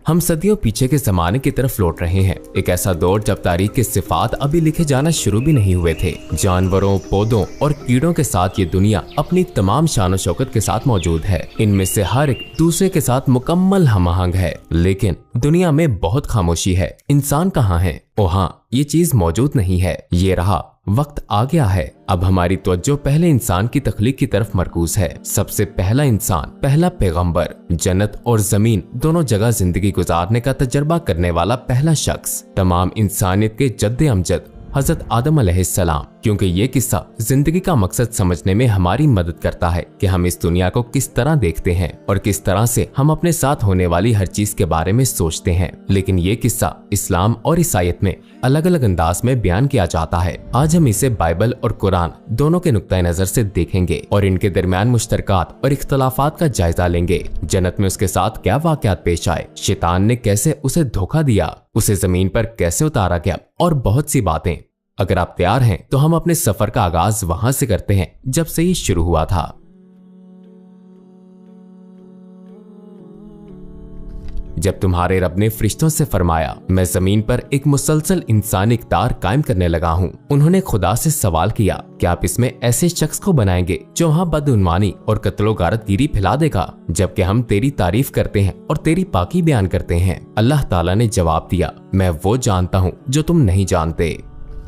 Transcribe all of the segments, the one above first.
हम सदियों पीछे के जमाने की तरफ लौट रहे हैं। एक ऐसा दौर जब तारीख के सिफात अभी लिखे जाना शुरू भी नहीं हुए थे। जानवरों, पौधों और कीड़ों के साथ ये दुनिया अपनी तमाम शान शौकत के साथ मौजूद है। इनमें से हर एक दूसरे के साथ मुकम्मल हमआहंग है। लेकिन दुनिया में बहुत खामोशी है। इंसान कहाँ है? ओ हाँ, ये चीज मौजूद नहीं है। ये रहा, वक्त आ गया है। अब हमारी तवज्जो पहले इंसान की तख्लीक की तरफ मरकूज है। सबसे पहला इंसान, पहला पैगंबर, जन्नत और जमीन दोनों जगह जिंदगी गुजारने का तजर्बा करने वाला पहला शख्स, तमाम इंसानियत के जद्दे अमजद हजरत आदम अलैहिस्सलाम। क्योंकि ये किस्सा जिंदगी का मकसद समझने में हमारी मदद करता है कि हम इस दुनिया को किस तरह देखते हैं और किस तरह से हम अपने साथ होने वाली हर चीज के बारे में सोचते हैं। लेकिन ये किस्सा इस्लाम और ईसाईयत में अलग अलग अंदाज में बयान किया जाता है। आज हम इसे बाइबल और कुरान दोनों के नुक्ता नजर से देखेंगे और इनके दरमियान मुश्तरकात और इख्तलाफात का जायजा लेंगे। जन्नत में उसके साथ क्या वाकयात पेश आए, शैतान ने कैसे उसे धोखा दिया, उसे जमीन पर कैसे उतारा गया और बहुत सी बातें। अगर आप तैयार हैं तो हम अपने सफर का आगाज वहां से करते हैं जब से ये शुरू हुआ था। जब तुम्हारे रब ने फरिश्तों से फरमाया, मैं जमीन पर एक मुसलसल इंसानी इक़्तिदार कायम करने लगा हूँ। उन्होंने खुदा से सवाल किया, क्या आप इसमें ऐसे शख्स को बनाएंगे जो वहाँ बदउनवानी और कत्लो गारतगिरी फैला देगा, जबकि हम तेरी तारीफ करते हैं और तेरी पाकी बयान करते हैं। अल्लाह ताला ने जवाब दिया, मैं वो जानता हूँ जो तुम नहीं जानते।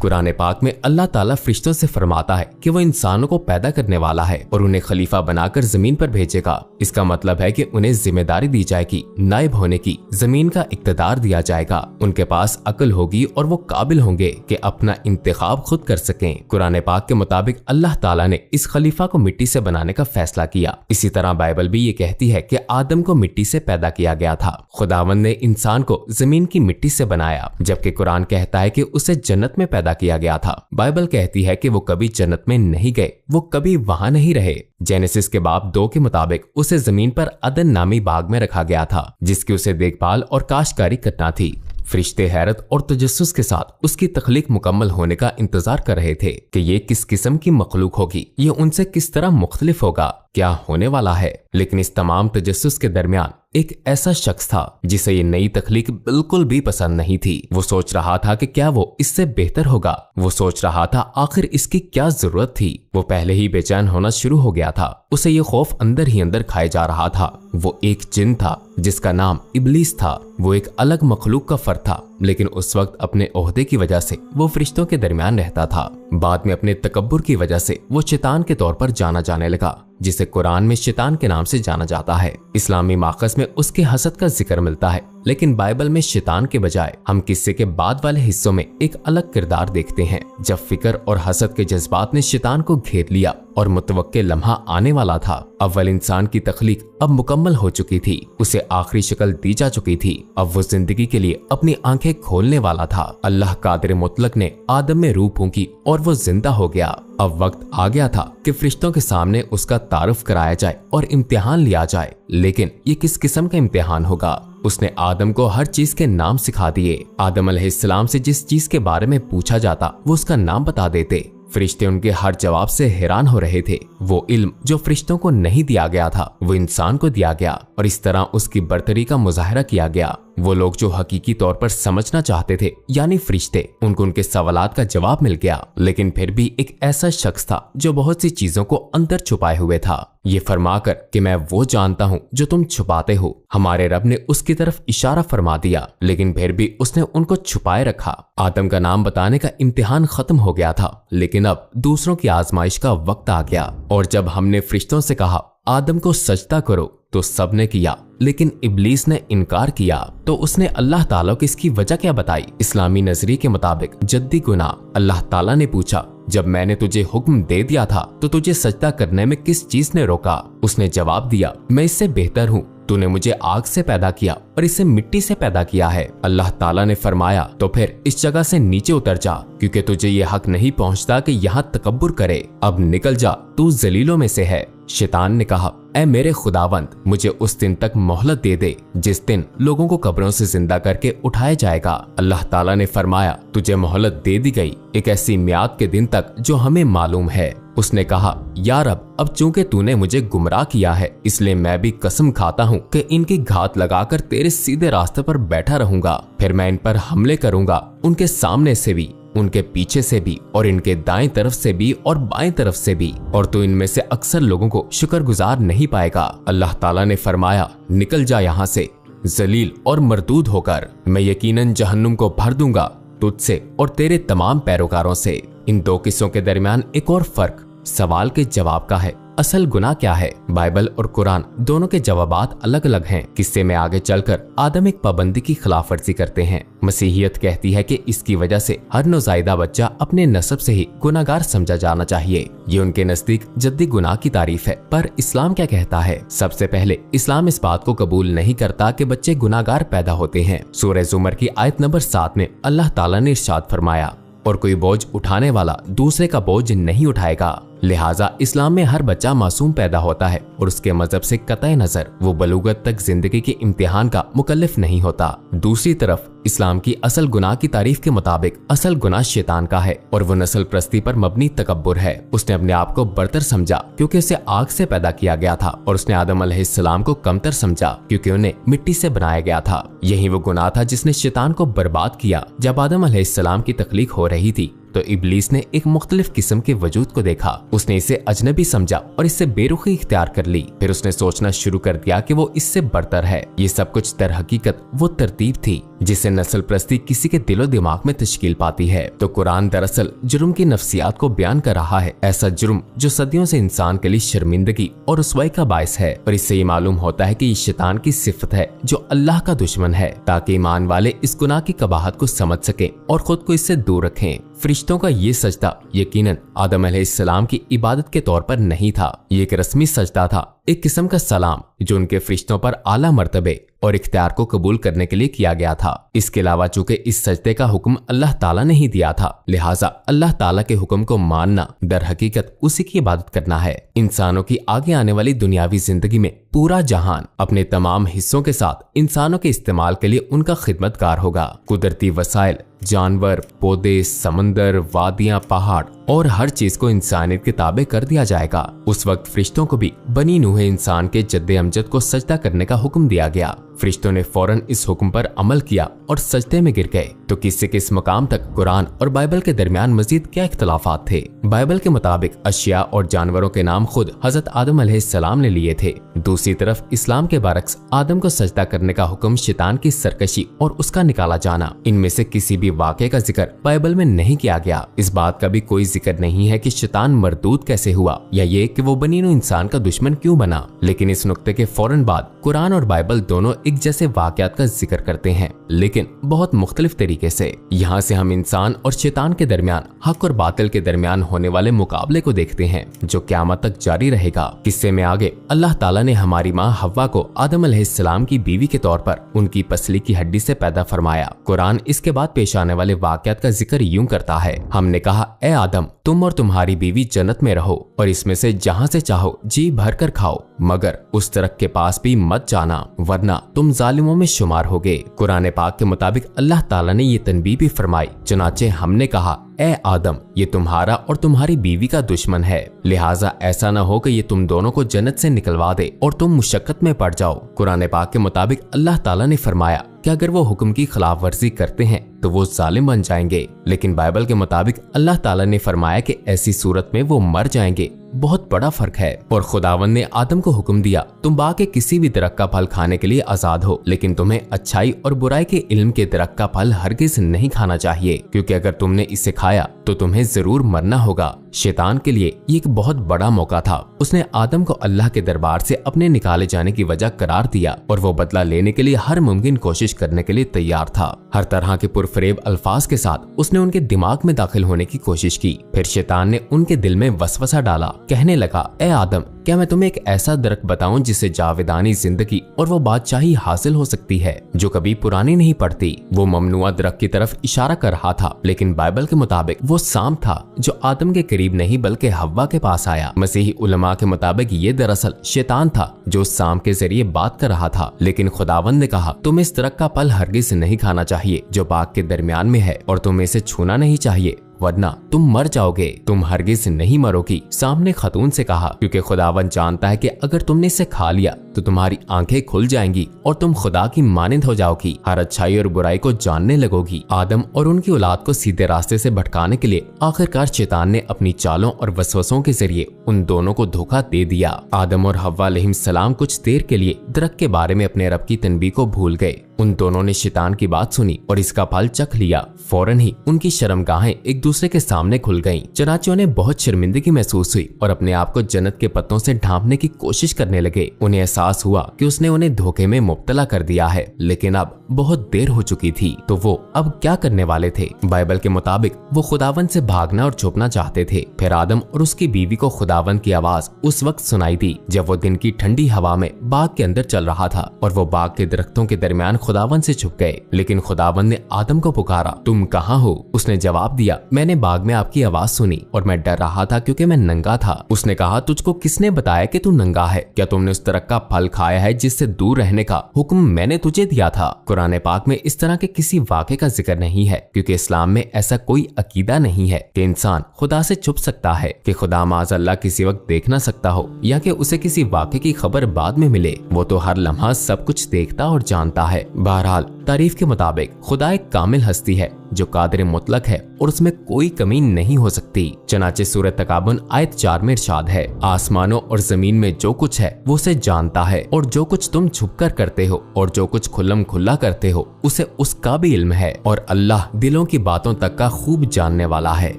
कुरान पाक में अल्लाह ताला फरिश्तों से फरमाता है कि वो इंसानों को पैदा करने वाला है और उन्हें खलीफा बनाकर जमीन पर भेजेगा। इसका मतलब है कि उन्हें जिम्मेदारी दी जाएगी, नायब होने की, जमीन का इख्तिदार दिया जाएगा। उनके पास अक्ल होगी और वो काबिल होंगे कि अपना इंतखाब खुद कर सकें। कुरान पाक के मुताबिक अल्लाह ताला ने इस खलीफा को मिट्टी से बनाने का फैसला किया। इसी तरह बाइबल भी ये कहती है कि आदम को मिट्टी से पैदा किया गया था। खुदावंद ने इंसान को जमीन की मिट्टी से बनाया, जबकि कुरान कहता है कि उसे जन्नत में पैदा किया गया था। बाइबल कहती है कि वो कभी जन्नत में नहीं गए, वो कभी वहां नहीं रहे। जेनेसिस के बाब 2 के मुताबिक उसे जमीन पर अदन नामी बाग में रखा गया था, जिसकी उसे देखभाल और काश्तकारी करना थी। फरिश्ते हैरत और तजस्सुस के साथ उसकी तख्लीक मुकम्मल होने का इंतजार कर रहे थे कि ये किस किस्म की मखलूक होगी, ये उनसे किस तरह मुख्तलिफ होगा, क्या होने वाला है। लेकिन इस तमाम तजस्सुस के दरमियान एक ऐसा शख्स था जिसे ये नई तख्लीक बिल्कुल भी पसंद नहीं थी। वो सोच रहा था कि क्या वो इससे बेहतर होगा। वो सोच रहा था आखिर इसकी क्या जरूरत थी। वो पहले ही बेचैन होना शुरू हो गया था। उसे ये खौफ अंदर ही अंदर खाए जा रहा था। वो एक जिन था जिसका नाम इब्लीस था। वो एक अलग मखलूक का फर्द था, लेकिन उस वक्त अपने ओहदे की वजह से वो फरिश्तों के दरमियान रहता था। बाद में अपने तकब्बुर की वजह से वो शैतान के तौर पर जाना जाने लगा, जिसे कुरान में शैतान के नाम से जाना जाता है। इस्लामी माखज़ में उसके हसद का जिक्र मिलता है, लेकिन बाइबल में शैतान के बजाय हम किस्से के बाद वाले हिस्सों में एक अलग किरदार देखते हैं। जब फिक्र और हसद के जज्बात ने शैतान को घेर लिया और मुतवक्के लम्हा आने वाला था। अव्वल इंसान की तख्लीक अब मुकम्मल हो चुकी थी, उसे आखिरी शक्ल दी जा चुकी थी। अब वो जिंदगी के लिए अपनी आंखें खोलने वाला था। अल्लाह कादिर मुतलक ने आदम में रूह फूंकी और वो जिंदा हो गया। अब वक्त आ गया था कि फरिश्तों के सामने उसका तारुफ कराया जाए और इम्तिहान लिया जाए। लेकिन ये किस किस्म का इम्तिहान होगा? उसने आदम को हर चीज के नाम सिखा दिए। आदम अलैहिस्सलाम से जिस चीज के बारे में पूछा जाता वो उसका नाम बता देते। फरिश्ते उनके हर जवाब से हैरान हो रहे थे। वो इल्म जो फरिश्तों को नहीं दिया गया था वो इंसान को दिया गया और इस तरह उसकी बरतरी का मुजाहरा किया गया। वो लोग जो हकीकी तौर पर समझना चाहते थे, यानी फरिश्ते, उनको उनके सवालात का जवाब मिल गया। लेकिन फिर भी एक ऐसा शख्स था जो बहुत सी चीजों को अंदर छुपाए हुए था। ये फरमाकर कि मैं वो जानता हूँ जो तुम छुपाते हो, हमारे रब ने उसकी तरफ इशारा फरमा दिया, लेकिन फिर भी उसने उनको छुपाए रखा। आदम का नाम बताने का इम्तिहान खत्म हो गया था, लेकिन अब दूसरों की आजमाइश का वक्त आ गया। और जब हमने फरिश्तों से कहा आदम को सजदा करो तो सबने किया, लेकिन इब्लीस ने इनकार किया। तो उसने अल्लाह ताला को इसकी वजह क्या बताई? इस्लामी नजरिए के मुताबिक जद्दी गुनाह। अल्लाह ताला ने पूछा, जब मैंने तुझे हुक्म दे दिया था तो तुझे सजदा करने में किस चीज ने रोका? उसने जवाब दिया, मैं इससे बेहतर हूँ। तूने मुझे आग से पैदा किया और इसे मिट्टी से पैदा किया है। अल्लाह ताला ने फरमाया, तो फिर इस जगह से नीचे उतर जा, क्योंकि तुझे ये हक नहीं पहुंचता कि यहाँ तकब्बुर करे। अब निकल जा, तू जलीलों में से है। शैतान ने कहा, ऐ मेरे खुदावंद, मुझे उस दिन तक मोहलत दे दे जिस दिन लोगों को कब्रों से जिंदा करके उठाया जाएगा। अल्लाह ताला ने फरमाया, तुझे मोहलत दे दी गई, एक ऐसी मियाद के दिन तक जो हमें मालूम है। उसने कहा, यार अब चूंकि तूने मुझे गुमराह किया है, इसलिए मैं भी कसम खाता हूँ कि इनकी घात लगाकर तेरे सीधे रास्ते पर बैठा रहूंगा। फिर मैं इन पर हमले करूंगा, उनके सामने से भी, उनके पीछे से भी, और इनके दाएं तरफ से भी और बाएं तरफ से भी, और तू इनमें से अक्सर लोगों को शुक्रगुजार नहीं पाएगा। अल्लाह ताला ने फरमाया, निकल जा यहाँ से जलील और मरदूद होकर, मैं यकीनन जहन्नुम को भर दूंगा तुझसे और तेरे तमाम पैरोकारों से। इन दो किस्सों के दरमियान एक और फर्क सवाल के जवाब का है। असल गुनाह क्या है? बाइबल और कुरान दोनों के जवाबात अलग अलग हैं। किस्से में आगे चलकर आदम एक पाबंदी की खिलाफवर्जी करते हैं। मसीहियत कहती है कि इसकी वजह से हर नौज़ायदा बच्चा अपने नस्ब से ही गुनाहगार समझा जाना चाहिए। ये उनके नजदीक जद्दी गुनाह की तारीफ है। पर इस्लाम क्या कहता है? सबसे पहले इस्लाम इस बात को कबूल नहीं करता कि बच्चे गुनाहगार पैदा होते हैं। सूरह ज़ुमर की आयत नंबर 7 में अल्लाह ताला ने इरशाद फरमाया, और कोई बोझ उठाने वाला दूसरे का बोझ नहीं उठाएगा। लिहाजा इस्लाम में हर बच्चा मासूम पैदा होता है और उसके मजहब से कतई नजर वो बलूगत तक जिंदगी के इम्तिहान का मुकल्लिफ नहीं होता। दूसरी तरफ इस्लाम की असल गुनाह की तारीफ के मुताबिक असल गुनाह शैतान का है और वो नस्ल प्रस्ती पर मबनी तकब्बुर है। उसने अपने आप को बरतर समझा क्योंकि उसे आग से पैदा किया गया था, और उसने आदम अलैहिस्सलाम को कमतर समझा क्योंकि उन्हें मिट्टी से बनाया गया था। यही वो गुनाह था जिसने शैतान को बर्बाद किया। जब आदम अलैहिस्सलाम की तख्लीक हो रही थी तो इब्लीस ने एक मुख्तलिफ किस्म के वजूद को देखा। उसने इसे अजनबी समझा और इससे बेरुखी इख्तियार कर ली। फिर उसने सोचना शुरू कर दिया कि वो इससे बरतर है। ये सब कुछ दर हकीकत वो तरतीब थी जिसे नस्ल प्रस्ती किसी के दिलो दिमाग में तश्कील पाती है। तो कुरान दरअसल जुर्म की नफ्सियात को बयान कर रहा है, ऐसा जुर्म जो सदियों से इंसान के लिए शर्मिंदगी और रुसवाई का बायस है। और इससे ये मालूम होता है कि ये शैतान की सिफत है जो अल्लाह का दुश्मन है, ताकि ईमान वाले इस गुनाह की कबाहत को समझ सके और खुद को इससे दूर रखें। फरिश्तों का ये सजदा यकीनन आदम अलैहिस्सलाम की इबादत के तौर पर नहीं था। ये एक रस्मी सजदा था, एक किस्म का सलाम जो उनके फरिश्तों पर आला मर्तबे और इख्तियार को कबूल करने के लिए किया गया था। इसके अलावा चूंकि इस सजदे का हुक्म अल्लाह ताला ने ही दिया था, लिहाजा अल्लाह ताला के हुक्म को मानना दर हकीकत उसी की इबादत करना है। इंसानों की आगे आने वाली दुनियावी जिंदगी में पूरा जहान अपने तमाम हिस्सों के साथ इंसानों के इस्तेमाल के लिए उनका खिदमतगार होगा। कुदरती वसाइल, जानवर, पौधे, समंदर, वादियां, पहाड़ और हर चीज को इंसानियत के ताबे कर दिया जाएगा। उस वक्त फरिश्तों को भी बनी नूहे इंसान के जद्दे अमजद को सजदा करने का हुक्म दिया गया। फरिश्तों ने फौरन इस हुक्म पर अमल किया और सजदे में गिर गए। तो किससे किस मकाम तक कुरान और बाइबल के दरमियान मजीद क्या इख्तलाफात थे? बाइबल के मुताबिक अशिया और जानवरों के नाम खुद हजरत आदम अलैहिस्सलाम ने लिए थे। दूसरी तरफ इस्लाम के बरक्स आदम को सजदा करने का हुक्म शैतान की सरकशी और उसका निकाला जाना, इनमें से किसी भी वाक़े का जिक्र बाइबल में नहीं किया गया। इस बात का भी कोई जिक्र नहीं है कि शैतान मरदूद कैसे हुआ या ये कि वो बनी नूह इंसान का दुश्मन क्यों बना। लेकिन इस नुक्ते के फौरन बाद कुरान और बाइबल दोनों एक जैसे वाक़यात का जिक्र करते हैं, लेकिन बहुत मुख्तलिफ तरीके से। यहाँ से हम इंसान और शैतान के दरमियान, हक और बातिल के दरमियान होने वाले मुकाबले को देखते हैं जो क़यामत तक जारी रहेगा। किस्से में आगे अल्लाह ताला ने हमारी माँ हव्वा को आदम अलैहिस्सलाम की बीवी के तौर पर उनकी पसली की हड्डी से पैदा फरमाया। कुरान इसके बाद पेश आने वाले वाक़यात का जिक्र यूं करता है, हमने कहा, ए आदम, तुम और तुम्हारी बीवी जन्नत में रहो और इसमें से जहाँ से चाहो जी भर कर खाओ, मगर उस दरख्त के पास भी मत जाना वरना तुम जालिमों में शुमार होगे। कुरान पाक के मुताबिक अल्लाह ताला ने ये तनबीह भी फरमाई, चुनाचे हमने कहा, ए आदम, ये तुम्हारा और तुम्हारी बीवी का दुश्मन है, लिहाजा ऐसा न हो कि ये तुम दोनों को जन्नत से निकलवा दे और तुम मुशक्कत में पड़ जाओ। कुरान पाक के मुताबिक अल्लाह ताला ने फरमाया कि अगर वो हुक्म की खिलाफ वर्जी करते हैं तो वो जालिम बन जाएंगे। लेकिन बाइबल के मुताबिक अल्लाह ताला ने फरमाया कि ऐसी सूरत में वो मर जाएंगे। बहुत बड़ा फर्क है। और खुदावंद ने आदम को हुक्म दिया, तुम बाग के किसी भी दरख्त का फल खाने के लिए आजाद हो, लेकिन तुम्हें अच्छाई और बुराई के इल्म के दरख्त का फल हरगिज नहीं खाना चाहिए, क्योंकि अगर तुमने इसे खाया तो तुम्हें जरूर मरना होगा। शैतान के लिए ये एक बहुत बड़ा मौका था। उसने आदम को अल्लाह के दरबार से अपने निकाले जाने की वजह करार दिया और वो बदला लेने के लिए हर मुमकिन कोशिश करने के लिए तैयार था। हर तरह के पुरफरेब अल्फाज के साथ उसने उनके दिमाग में दाखिल होने की कोशिश की। फिर शैतान ने उनके दिल में वसवसा डाला, कहने लगा, ए आदम, क्या मैं तुम्हें एक ऐसा दरख्त बताऊं जिससे जावेदानी जिंदगी और वो बादशाही हासिल हो सकती है जो कभी पुरानी नहीं पड़ती। वो ममनुआ दरख्त की तरफ इशारा कर रहा था, लेकिन बाइबल के मुताबिक वो सांप था जो आदम के करीब नहीं बल्कि हव्वा के पास आया। मसीही उलमा के मुताबिक ये दरअसल शैतान था जो सांप के जरिए बात कर रहा था। लेकिन खुदावंद ने कहा, तुम इस दरख्त का फल हरगिज नहीं खाना चाहिए जो बाग के दरमियान में है और तुम्हें इसे छूना नहीं चाहिए वरना तुम मर जाओगे। तुम हरगिज नहीं मरोगी, सांप ने खतून से कहा, क्योंकि खुदावन जानता है कि अगर तुमने इसे खा लिया तो तुम्हारी आंखें खुल जाएंगी और तुम खुदा की मानिंद हो जाओगी, हर अच्छाई और बुराई को जानने लगोगी। आदम और उनकी औलाद को सीधे रास्ते से भटकाने के लिए आखिरकार शैतान ने अपनी चालों और वसवसों के जरिए उन दोनों को धोखा दे दिया। आदम और हव्वा अलैहिस्सलाम कुछ देर के लिए दरख्त के बारे में अपने रब की तनबीह को भूल गए। उन दोनों ने शैतान की बात सुनी और इसका फल चख लिया। फौरन ही उनकी शर्मगाहें एक दूसरे के सामने खुल गईं। चनाचे उन्हें बहुत शर्मिंदगी महसूस हुई और अपने आप को जन्नत के पत्तों से ढांपने की कोशिश करने लगे। उन्हें एहसास हुआ कि उसने उन्हें धोखे में मुब्तला कर दिया है, लेकिन अब बहुत देर हो चुकी थी। तो वो अब क्या करने वाले थे? बाइबल के मुताबिक वो खुदावन से भागना और छुपना चाहते थे। फिर आदम और उसकी बीवी को खुदावन की आवाज उस वक्त सुनाई दी जब वो दिन की ठंडी हवा में बाग के अंदर चल रहा था और वो बाग के दरख्तों के दरमियान खुदावन से छुप गए। लेकिन खुदावन ने आदम को पुकारा, तुम कहाँ हो? उसने जवाब दिया, मैंने बाग में आपकी आवाज सुनी और मैं डर रहा था क्योंकि मैं नंगा था। उसने कहा, तुझको किसने बताया कि तू नंगा है? क्या तुमने उस दरख्त का फल खाया है जिससे दूर रहने का हुक्म मैंने तुझे दिया था? कुरान पाक में इस तरह के किसी वाक़े का जिक्र नहीं है, क्योंकि इस्लाम में ऐसा कोई अकीदा नहीं है कि इंसान खुदा से छुप सकता है, कि खुदा माज़अल्लाह किसी वक्त देख ना सकता हो या कि उसे किसी वाक़े की खबर बाद में मिले। वो तो हर लम्हा सब कुछ देखता और जानता है। बहरहाल तारीफ के मुताबिक खुदा एक कामिल हस्ती है जो कादिर मुतलक है और उसमें कोई कमी नहीं हो सकती। चनाचे सूरत तकाबुन आयत 4 में इरशाद है, आसमानों और जमीन में जो कुछ है वो उसे जानता है, और जो कुछ तुम छुपकर करते हो और जो कुछ खुल्लम खुल्ला करते हो उसे उसका भी इल्म है, और अल्लाह दिलों की बातों तक का खूब जानने वाला है।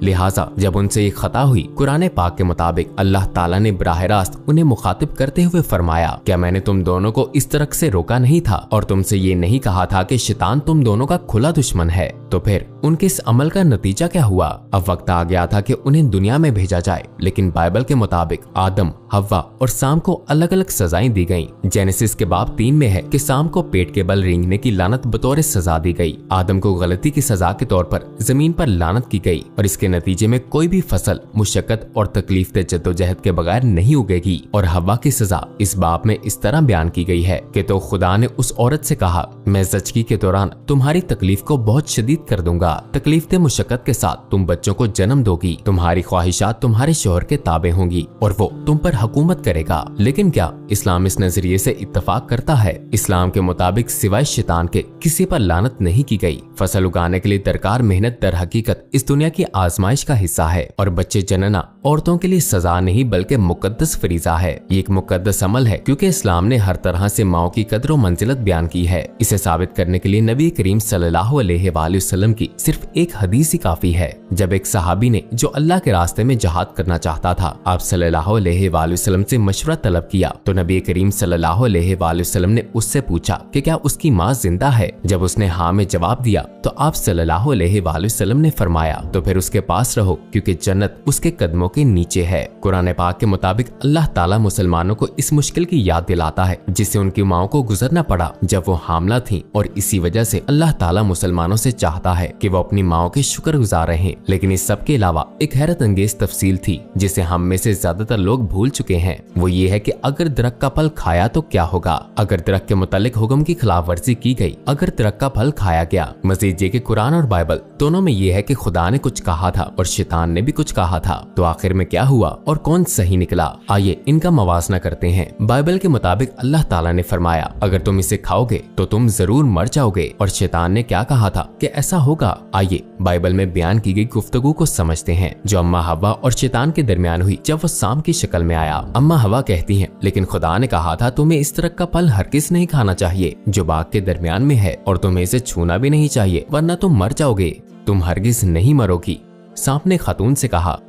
लिहाजा जब उनसे ये खता हुई, कुरान पाक के मुताबिक अल्लाह ताला ने बराह रास्त उन्हें मुखातिब करते हुए फरमाया, क्या मैंने तुम दोनों को इस तरह से रोका नहीं था और तुमसे ये नहीं कहा था कि शैतान तुम दोनों का खुला दुश्मन है? तो फिर उनके इस अमल का नतीजा क्या हुआ? अब वक्त आ गया था कि उन्हें दुनिया में भेजा जाए, लेकिन बाइबल के मुताबिक आदम, हव्वा और साम को अलग अलग सजाएं दी गईं। जेनेसिस के बाब 3 में है कि साम को पेट के बल रेंगने की लानत बतौर सजा दी गई। आदम को गलती की सजा के तौर पर जमीन पर लानत की गई और इसके नतीजे में कोई भी फसल मुशक्कत और तकलीफ से जद्दोजहद के बगैर नहीं उगेगी। और हव्वा की सजा इस बाब में इस तरह बयान की गई है कि तो खुदा ने उस औरत से कहा, मैं ज़चगी के दौरान तुम्हारी तकलीफ को बहुत शदीद कर दूंगा। तकलीफ से मुशक्कत के साथ तुम बच्चों को जन्म दोगी। तुम्हारी ख्वाहिशात तुम्हारे शौहर के ताबे होंगी और वो तुम पर हुकूमत करेगा। लेकिन क्या इस्लाम इस नजरिए से इत्तफाक करता है? इस्लाम के मुताबिक सिवाय शैतान के किसी पर लानत नहीं की गई। फसल उगाने के लिए दरकार मेहनत दर हकीकत इस दुनिया की आजमाइश का हिस्सा है और बच्चे जनना औरतों के लिए सजा नहीं बल्कि मुकद्दस फरीजा है। ये एक मुकद्दस अमल है क्योंकि इस्लाम ने हर तरह से माओ की कदर और मंजिलत बयान की है। इसे साबित करने के लिए नबी करीम सल्लल्लाहु अलैहि वसल्लम की सिर्फ एक हदीस ही काफी है। जब एक सहाबी ने जो अल्लाह के रास्ते में जहाद करना चाहता था, आप सल्लल्लाहु अलैहि वसल्लम से मशवरा तलब किया तो नबी करीम सल्लल्लाहु अलैहि वसल्लम ने उससे पूछा कि क्या उसकी माँ जिंदा है। जब उसने हाँ में जवाब दिया तो आप सल्लल्लाहु अलैहि वसल्लम ने फरमाया, तो फिर उसके पास रहो क्योंकि जन्नत उसके कदमों के नीचे है। कुरान पाक के मुताबिक अल्लाह ताला मुसलमानों को इस मुश्किल की याद दिलाता है जिससे उनकी माओ को गुजरना पड़ा जब वो हामला थी, और इसी वजह से अल्लाह ताला मुसलमानों से चाहता है कि वो अपनी माओ के शुक्रगुजार रहें। लेकिन इस सब के अलावा एक हैरत अंगेज तफसील थी जिसे हम में से ज्यादातर लोग भूल चुके हैं। वो ये है कि अगर दरख्त का फल खाया तो क्या होगा? अगर दरख्त के मुतालिक हुक्म की खिलाफ वर्जी की गई, अगर दरख्त का फल खाया गया। मजीद ये कि कुरान और बाइबल दोनों में ये है कि खुदा ने कुछ कहा था और शैतान ने भी कुछ कहा था, तो आखिर में क्या हुआ और कौन सही निकला? आइए इनका मवाजना करते हैं। बाइबल के मुताबिक अल्लाह ताला ने फरमाया, अगर तुम इसे खाओगे तो तुम जरूर मर जाओगे। और शैतान ने क्या कहा था कि ऐसा होगा? आइए बाइबल में बयान की गई गुफ्तगू को समझते हैं जो अम्मा हवा और शैतान के दरमियान हुई जब वो साम की शक्ल में आया। अम्मा हवा कहती हैं, लेकिन खुदा ने कहा था तुम्हें इस तरह का फल हरगिज़ नहीं खाना चाहिए जो बाग के दरमियान में है, और तुम्हें इसे छूना भी नहीं चाहिए वरना तुम मर जाओगे। तुम हरगिज़ नहीं मरोगी। सांप ने खातून से कहा।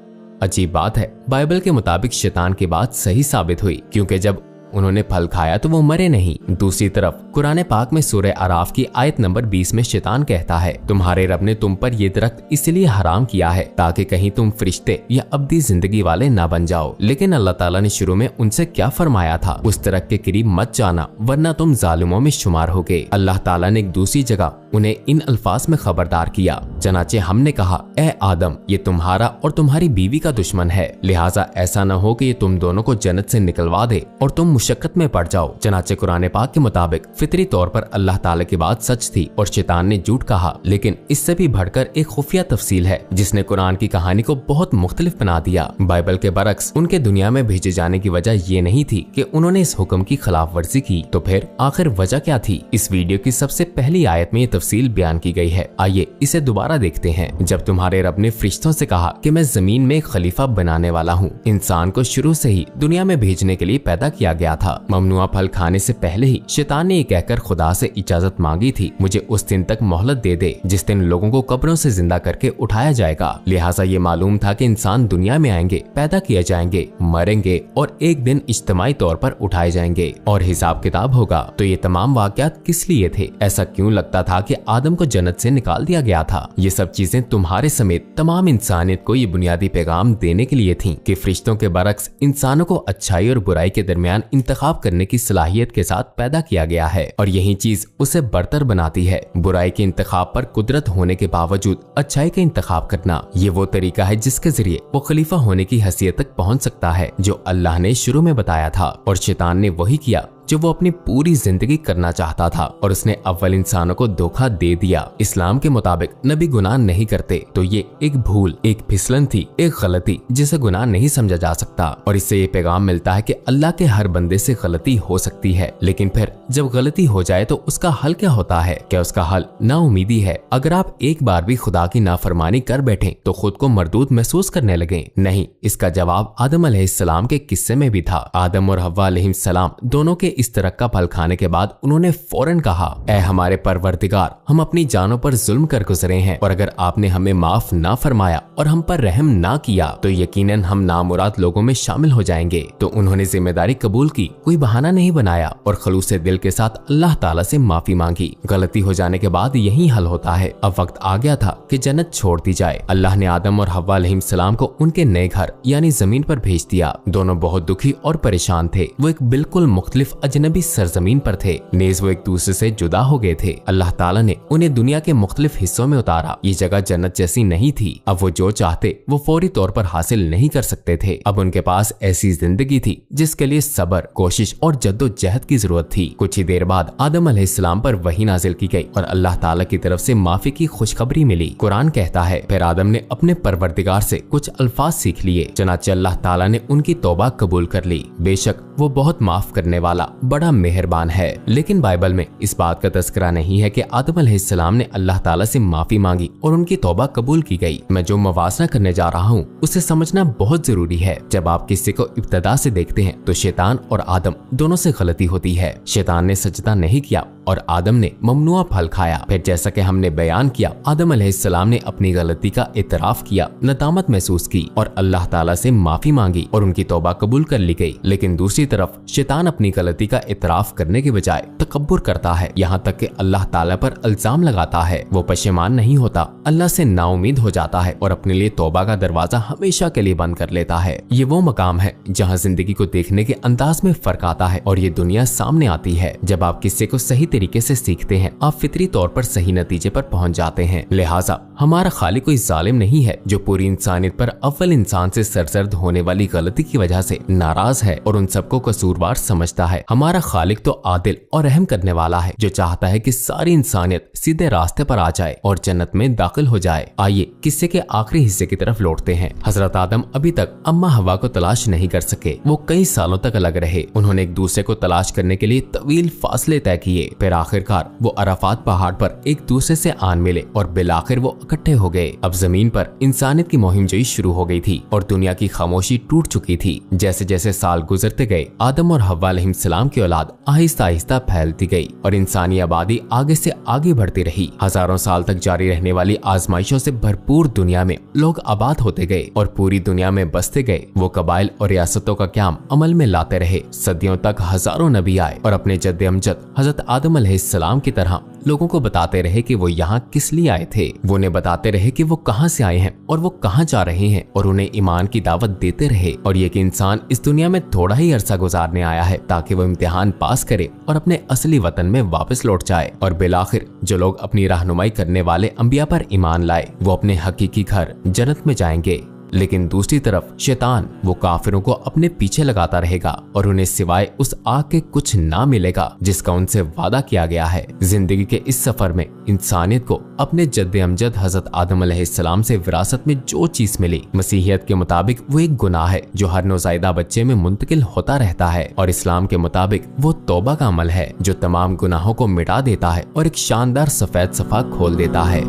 अजीब बात है, बाइबल के मुताबिक शैतान की बात सही साबित हुई क्योंकि जब उन्होंने फल खाया तो वो मरे नहीं। दूसरी तरफ कुरान पाक में सूरह आराफ की आयत नंबर 20 में शैतान कहता है, तुम्हारे रब ने तुम पर ये दरख्त इसलिए हराम किया है ताकि कहीं तुम फरिश्ते या अब्दी जिंदगी वाले ना बन जाओ। लेकिन अल्लाह ताला ने शुरू में उनसे क्या फरमाया था? उस दरख्त के करीब मत जाना वरना तुम जालिमों में शुमार होगे। अल्लाह ताला ने एक दूसरी जगह उन्हें इन अल्फाज में खबरदार किया, चनाचे हमने कहा, ए आदम ये तुम्हारा और तुम्हारी बीवी का दुश्मन है, लिहाजा ऐसा न हो कि ये तुम दोनों को जन्नत से निकलवा दे और तुम मुशक्कत में पड़ जाओ। चनाचे कुरान पाक के मुताबिक फितरी तौर पर अल्लाह ताला की बात सच थी और शैतान ने झूठ कहा, लेकिन इससे भी बढ़कर एक खुफिया तफसील है जिसने कुरान की कहानी को बहुत मुख्तलिफ बना दिया। बाइबल के बरक्स उनके दुनिया में भेजे जाने की वजह ये नहीं थी कि उन्होंने इस हुक्म की खिलाफ वर्जी की, तो फिर आखिर वजह क्या थी? इस वीडियो की सबसे पहली आयत में ये तफसील बयान की गई है। आइए इसे दोबारा देखते हैं। जब तुम्हारे रब ने फरिश्तों से कहा कि मैं जमीन में एक खलीफा बनाने वाला हूँ। इंसान को शुरू से ही दुनिया में भेजने के लिए पैदा किया गया था। ममनुआ फल खाने से पहले ही शैतान ने ये कहकर खुदा से इजाजत मांगी थी, मुझे उस दिन तक मोहलत दे दे जिस दिन लोगों को कब्रों से जिंदा करके उठाया जाएगा। लिहाजा ये मालूम था कि इंसान दुनिया में आएंगे, पैदा किए जाएंगे, मरेंगे और एक दिन इज्तिमाई तौर पर उठाए जाएंगे और हिसाब किताब होगा। तो ये तमाम वाकयात किस लिए थे? ऐसा क्यों लगता था कि आदम को जन्नत से निकाल दिया गया था? ये सब चीजें तुम्हारे समेत तमाम इंसानियत को ये बुनियादी पैगाम देने के लिए थी कि फरिश्तों के बरक्स इंसानों को अच्छाई और बुराई के दरमियान इंतखाब करने की सलाहियत के साथ पैदा किया गया है और यही चीज उसे बरतर बनाती है। बुराई के इंतखाब पर कुदरत होने के बावजूद अच्छाई का इंतखाब करना, ये वो तरीका है जिसके जरिए वो खलीफा होने की हैसियत तक पहुंच सकता है जो अल्लाह ने शुरू में बताया था। और शैतान ने वही किया जो वो अपनी पूरी जिंदगी करना चाहता था और उसने अव्वल इंसानों को धोखा दे दिया। इस्लाम के मुताबिक नबी गुनाह नहीं करते, तो ये एक भूल, एक फिसलन थी, एक गलती जिसे गुनाह नहीं समझा जा सकता। और इससे ये पैगाम मिलता है कि अल्लाह के हर बंदे से गलती हो सकती है, लेकिन फिर जब गलती हो जाए तो उसका हल क्या होता है? क्या उसका हल नाउमीदी है? अगर आप एक बार भी खुदा की नाफरमानी कर बैठे तो खुद को मरदूद महसूस करने लगे? नहीं, इसका जवाब आदम अलैहिस्सलाम के किस्से में भी था। आदम और हव्वा अलैहिस्सलाम दोनों के इस तरह का फल खाने के बाद उन्होंने फौरन कहा, ऐ हमारे परवरदिगार, हम अपनी जानों पर जुल्म कर गुजरे हैं और अगर आपने हमें माफ ना फरमाया और हम पर रहम ना किया तो यकीनन हम नामुराद लोगों में शामिल हो जाएंगे। तो उन्होंने जिम्मेदारी कबूल की, कोई बहाना नहीं बनाया और खलूसे दिल के साथ अल्लाह ताला से माफी मांगी। गलती हो जाने के बाद यही हल होता है। अब वक्त आ गया था कि जन्नत छोड़ दी जाए। अल्लाह ने आदम और हव्वा अलैहिस्सलाम को उनके नए घर यानी जमीन पर भेज दिया। दोनों बहुत दुखी और परेशान थे। वो एक बिल्कुल मुख्तलिफ अजनबी सरजमीन पर थे, नेज वो एक दूसरे से जुदा हो गए थे। अल्लाह ताला ने उन्हें दुनिया के मुख्तलिफ हिस्सों में उतारा। ये जगह जन्नत जैसी नहीं थी। अब वो जो चाहते वो फौरी तौर पर हासिल नहीं कर सकते थे। अब उनके पास ऐसी जिंदगी थी जिसके लिए सब्र, कोशिश और जद्दोजहद की जरूरत थी। कुछ ही देर बाद आदम अलैहिस्सलाम पर वही नाजिल की गई और अल्लाह ताला की तरफ से माफी की खुशखबरी मिली। कुरान कहता है, फिर आदम ने अपने परवरदिगार से कुछ अल्फाज सीख लिए, चनाचे अल्लाह ताला ने उनकी तौबा कबूल कर ली। बेशक वो बहुत माफ करने वाला, बड़ा मेहरबान है। लेकिन बाइबल में इस बात का तस्करा नहीं है कि आदम अलैहिस्सलाम ने अल्लाह ताला से माफी मांगी और उनकी तौबा कबूल की गई। मैं जो मवासना करने जा रहा हूँ उसे समझना बहुत जरूरी है। जब आप किसी को इब्तदा से देखते हैं तो शैतान और आदम दोनों से गलती होती है। शैतान ने सजदा नहीं किया और आदम ने ममनुआ फल खाया। फिर जैसा कि हमने बयान किया, आदम अलैहिस्सलाम ने अपनी गलती का इतराफ किया, नदामत महसूस की और अल्लाह ताला से माफी मांगी और उनकी तौबा कबूल कर ली गई। लेकिन दूसरी तरफ शैतान अपनी गलती का इतराफ करने के बजाय तकब्बुर करता है, यहाँ तक कि अल्लाह ताला पर इल्जाम लगाता है। वो पशेमान नहीं होता, अल्लाह से नाउमीद हो जाता है और अपने लिए तौबा का दरवाजा हमेशा के लिए बंद कर लेता है। ये वो मकाम है जहाँ जिंदगी को देखने के अंदाज में फर्क आता है और ये दुनिया सामने आती है। जब आप किस्से को सही तरीके से सीखते हैं, आप फितरी तौर पर सही नतीजे पर पहुंच जाते हैं। लिहाजा हमारा खालिक कोई जालिम नहीं है जो पूरी इंसानियत पर अव्वल इंसान से सरजर्द होने वाली गलती की वजह से नाराज है और उन सबको कसूरवार समझता है। हमारा खालिक तो आदिल और रहम करने वाला है जो चाहता है कि सारी इंसानियत सीधे रास्ते पर आ जाए और जन्नत में दाखिल हो जाए। आइए किस्से के आखिरी हिस्से की तरफ लौटते हैं। हजरत आदम अभी तक अम्मा हवा को तलाश नहीं कर सके। वो कई सालों तक अलग रहे। उन्होंने एक दूसरे को तलाश करने के लिए तवील फासले तय किए। फिर आखिरकार वो अराफात पहाड़ पर एक दूसरे से आन मिले और बिलाखिर वो इकट्ठे हो गए। अब जमीन पर इंसानियत की मुहिमजोई शुरू हो गई थी और दुनिया की खामोशी टूट चुकी थी। जैसे जैसे साल गुजरते गए, आदम और हव्वा अलैहिस्सलाम की औलाद आहिस्ता आहिस्ता फैलती गई और इंसानी आबादी आगे से आगे बढ़ती रही। हजारों साल तक जारी रहने वाली आजमाइशों से भरपूर दुनिया में लोग आबाद होते गए और पूरी दुनिया में बसते गए। वो कबाइल और रियासतों का क्याम अमल में लाते रहे। सदियों तक हजारों नबी आए और अपने जद्दे अमजद हजरत आदम अलैहिस्सलाम की तरह लोगों को बताते रहे कि वो यहाँ किस लिए आए थे। वो उन्हें बताते रहे कि वो कहाँ से आए हैं और वो कहाँ जा रहे हैं और उन्हें ईमान की दावत देते रहे और ये कि इंसान इस दुनिया में थोड़ा ही अरसा गुजारने आया है ताकि वो इम्तिहान पास करे और अपने असली वतन में वापस लौट जाए। और बिलाखिर जो लोग अपनी रहनुमाई करने वाले अंबिया पर ईमान लाए वो अपने हकीकी घर जन्नत में जाएंगे। लेकिन दूसरी तरफ शैतान वो काफिरों को अपने पीछे लगाता रहेगा और उन्हें सिवाय उस आग के कुछ ना मिलेगा जिसका उनसे वादा किया गया है। जिंदगी के इस सफर में इंसानियत को अपने जद्दे अमजद हजरत आदम अलैहिस्सलाम से विरासत में जो चीज मिली, मसीहियत के मुताबिक वो एक गुनाह है जो हर नौज़ायदा बच्चे में मुंतकिल होता रहता है, और इस्लाम के मुताबिक वो तौबा का अमल है जो तमाम गुनाहों को मिटा देता है और एक शानदार सफेद सफा खोल देता है।